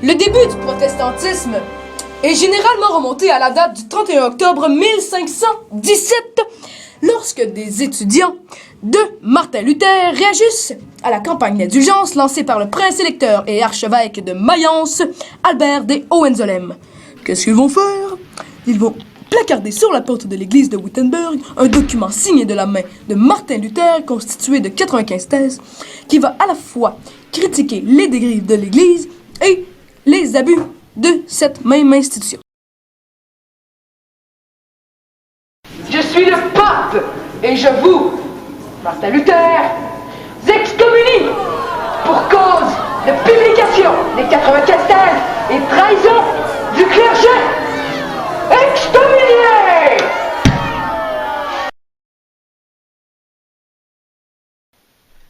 Le début du protestantisme est généralement remonté à la date du 31 octobre 1517, lorsque des étudiants de Martin Luther réagissent à la campagne d'indulgence lancée par le prince électeur et archevêque de Mayence, Albert des Hohenzollern. Qu'est-ce qu'ils vont faire? Ils vont placarder sur la porte de l'église de Wittenberg un document signé de la main de Martin Luther constitué de 95 thèses qui va à la fois critiquer les dérives de l'église et les abus de cette même institution. Je suis le pape et je vous, Martin Luther, excommunie pour cause de publication des 95 thèses et trahison du clergé. Excommunié!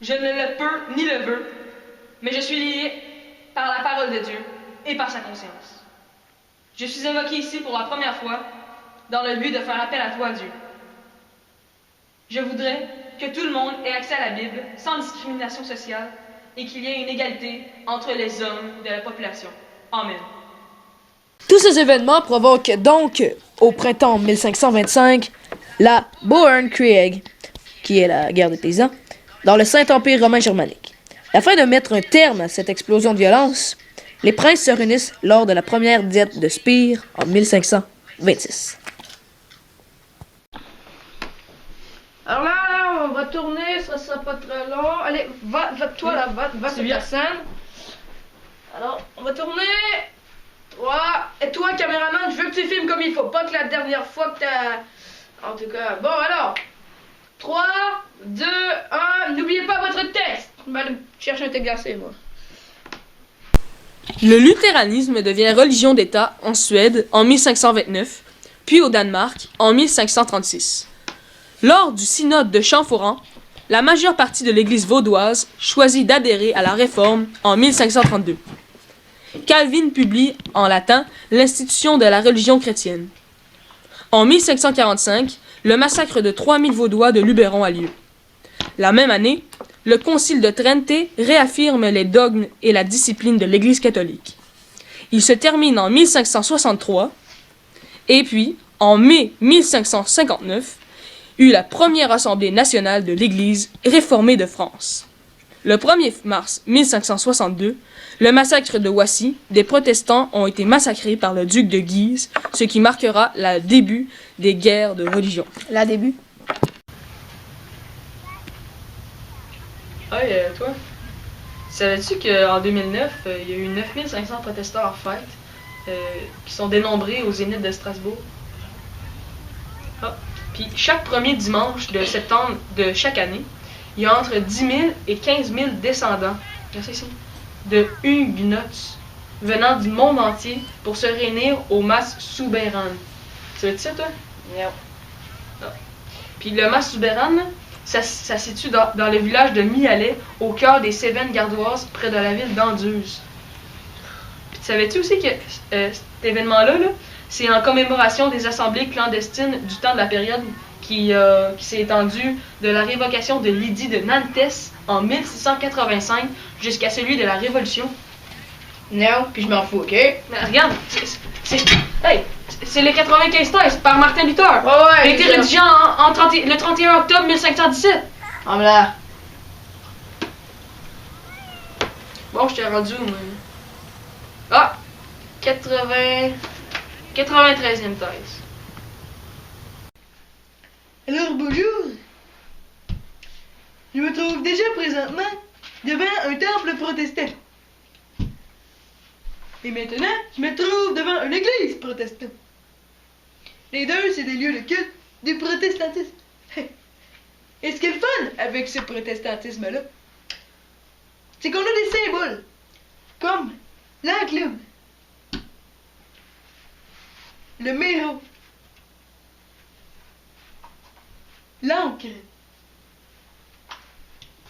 Je ne le peux ni le veux, mais je suis lié par la parole de Dieu et par sa conscience. Je suis invoqué ici pour la première fois dans le but de faire appel à toi, Dieu. Je voudrais que tout le monde ait accès à la Bible sans discrimination sociale et qu'il y ait une égalité entre les hommes de la population. Amen. Tous ces événements provoquent donc, au printemps 1525, la Bauernkrieg, qui est la guerre des paysans, dans le Saint-Empire romain germanique. Afin de mettre un terme à cette explosion de violence, les princes se réunissent lors de la première diète de Spire en 1526. Alors là, on va tourner, ça sera pas très long. Allez, va toi là, va sur la scène. Alors, on va tourner. 3. Et toi, caméraman, je veux que tu filmes comme il faut. Pas que la dernière fois que t'as... En tout cas, bon alors. 3, 2, 1. N'oubliez pas votre texte. Je vais aller chercher un thé glacé, moi. Le luthéranisme devient religion d'État en Suède en 1529, puis au Danemark en 1536. Lors du synode de Champforan, la majeure partie de l'Église vaudoise choisit d'adhérer à la Réforme en 1532. Calvin publie en latin l'institution de la religion chrétienne. En 1545, le massacre de 3000 Vaudois de Luberon a lieu. La même année, le Concile de Trente réaffirme les dogmes et la discipline de l'Église catholique. Il se termine en 1563 et puis, en mai 1559, eut la première assemblée nationale de l'Église réformée de France. Le 1er mars 1562, le massacre de Wassy, des protestants ont été massacrés par le duc de Guise, ce qui marquera le début des guerres de religion. La début. Hey, toi, savais-tu qu'en 2009, il y a eu 9500 protestants en fête qui sont dénombrés au Zénith de Strasbourg? Ah, puis chaque premier dimanche de septembre de chaque année, il y a entre 10 000 et 15 000 descendants de huguenots venant du monde entier pour se réunir au Mas Souberan. Savais-tu ça, toi? Non. Ah. Puis le Mas Souberan, ça se situe dans le village de Mialet, au cœur des Cévennes gardoises, près de la ville d'Anduze. Puis savais-tu aussi que cet événement-là, c'est en commémoration des assemblées clandestines du temps de la période qui s'est étendue de la révocation de l'édit de Nantes en 1685 jusqu'à celui de la Révolution. Non, puis je m'en fous, ok? Mais regarde, c'est les 95 thèses par Martin Luther. Ouais, Il a été rédigé le 31 octobre 1517. Ah, mais là. Bon, je t'ai rendu, moi. Ah! 93e thèse. Alors bonjour, je me trouve déjà présentement devant un temple protestant. Et maintenant, je me trouve devant une église protestante. Les deux, c'est des lieux de culte du protestantisme. Et ce qui est le fun avec ce protestantisme-là, c'est qu'on a des symboles, comme l'enclume, le méro, l'encre,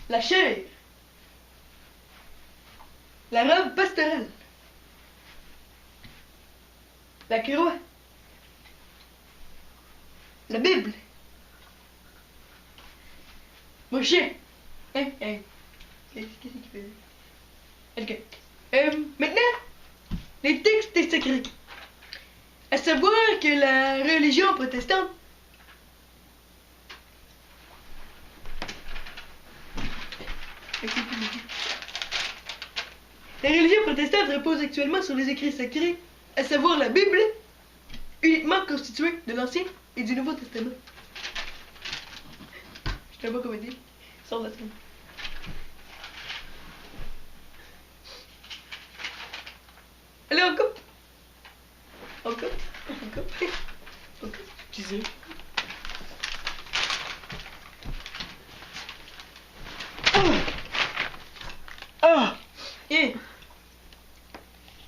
la chair, la robe pastorale, la croix, la Bible, mon chien. Qu'est-ce qu'il fait? Ok. Maintenant, les textes sacrés. À savoir que la religion protestante repose actuellement sur les écrits sacrés, à savoir la Bible, uniquement constituée de l'Ancien et du Nouveau Testament. Je sais pas comment dire. Sors de la trompe. Allez, on coupe. On coupe. On coupe. On coupe. Tu sais. Ah! Yeah.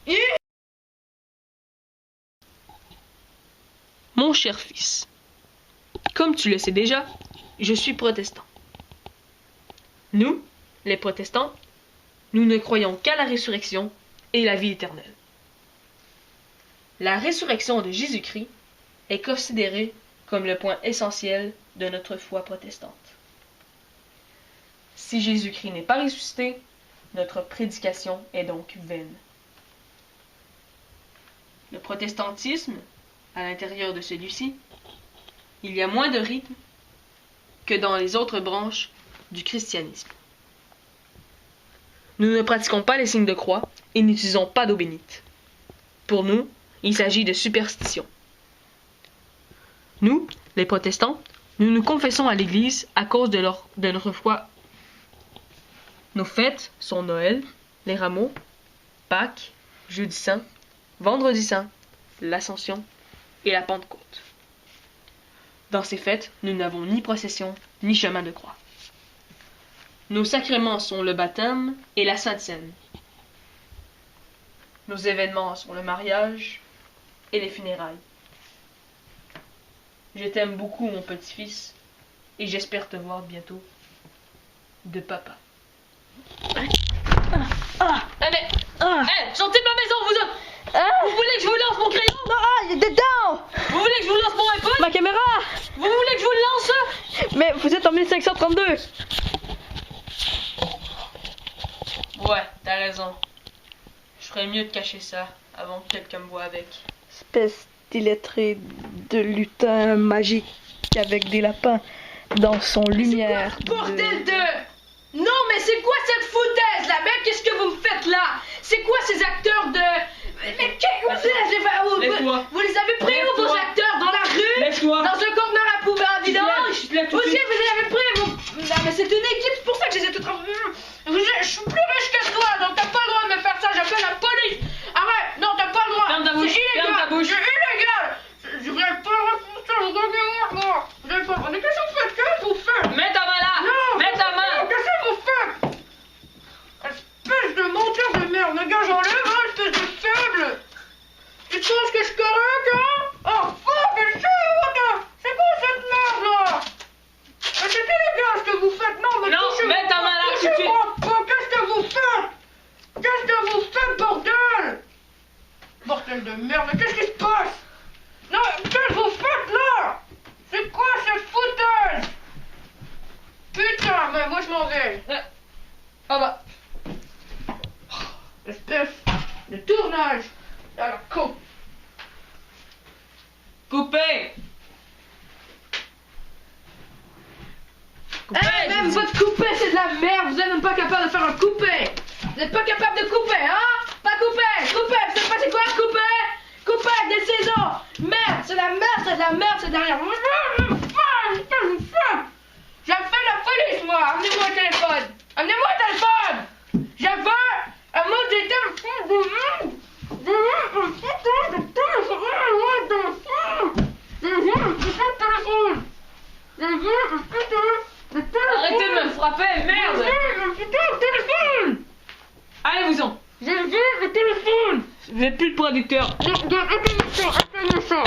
Yeah. Mon cher fils, comme tu le sais déjà, je suis protestant. Nous, les protestants, nous ne croyons qu'à la résurrection et la vie éternelle. La résurrection de Jésus-Christ est considérée comme le point essentiel de notre foi protestante. Si Jésus-Christ n'est pas ressuscité, notre prédication est donc vaine. Le protestantisme, à l'intérieur de celui-ci, il y a moins de rythme que dans les autres branches du christianisme. Nous ne pratiquons pas les signes de croix et n'utilisons pas d'eau bénite. Pour nous, il s'agit de superstition. Nous, les protestants, nous nous confessons à l'Église à cause de notre foi. Nos fêtes sont Noël, les rameaux, Pâques, Jeudi Saint, Vendredi Saint, l'Ascension et la Pentecôte. Dans ces fêtes, nous n'avons ni procession, ni chemin de croix. Nos sacrements sont le baptême et la Sainte Seine. Nos événements sont le mariage et les funérailles. Je t'aime beaucoup, mon petit-fils, et j'espère te voir bientôt. De papa. Allez, sortez de ma maison, vous autres! Vous voulez que je vous lance mon crayon? Non, il est dedans! Vous voulez que je vous lance mon iPhone? Ma caméra! Vous voulez que je vous le lance? Mais vous êtes en 1532! Ouais, t'as raison. Je ferais mieux de cacher ça avant que quelqu'un me voie avec. Espèce d'illettré de lutin magique avec des lapins dans son lumière. Bordel de... Non, mais c'est quoi cette foutaise là? Mais qu'est-ce que vous me faites là? C'est quoi ces acteurs de... Mais Laisse-toi. vous les avez pris où vos acteurs? Dans la rue? Laisse-toi. Dans un corner à poubelle à vidange? Tu te lèves tout de Aussi, suite. vous les avez pris vous... Non, mais c'est une équipe, c'est pour ça que je les ai toutes... Je suis plus riche que toi, donc t'as pas le droit de me faire ça, j'appelle la police! Arrête! Non, t'as pas le droit! Ferme ta bouche, C'est illégal! ferme ta bouche. C'est illégal! Je viens pas le droit de faire ça, je dois bien voir, moi! Vous avez pas... Mais qu'est-ce que vous faites? Qu'est-ce que vous faites? Mets ta main là! Non! Mets ta main! Qu'est-ce que vous faites? Espèce de menteur de merde! Le gars, j'enlève, hein, espèce de faible! Tu penses que je suis correct, hein? Oh, fuck, mais c'est quoi cette merde, là? Mais c'est illégal ce que vous faites! Non, mais Non, touchez-moi mets ta main là, pas, tout de suite. touchez-moi pas. Qu'est-ce que vous faites? Qu'est-ce que vous faites, bordel? Bordel de merde, mais qu'est-ce qui se passe? Non, qu'est-ce que vous faites, là? C'est quoi cette foutaise? Putain, mais moi je m'en vais. Ah bah. Espèce de tournage à la con. Coupez! Eh, même votre coupé, c'est de la merde. Vous êtes même pas capable de faire un coupé. Vous êtes pas capable de couper, hein? Pas couper, couper. Vous savez pas c'est quoi couper? Couper avec des ciseaux. Merde, c'est de la merde, c'est de la merde, c'est derrière. J'appelle la police, moi. Amenez-moi le téléphone. Amenez-moi le téléphone. J'avais un maudit téléphone. Arrêtez de me frapper, merde! Allez-vous-en! J'ai vu le téléphone. Vous êtes plus le producteur. Attendez ça.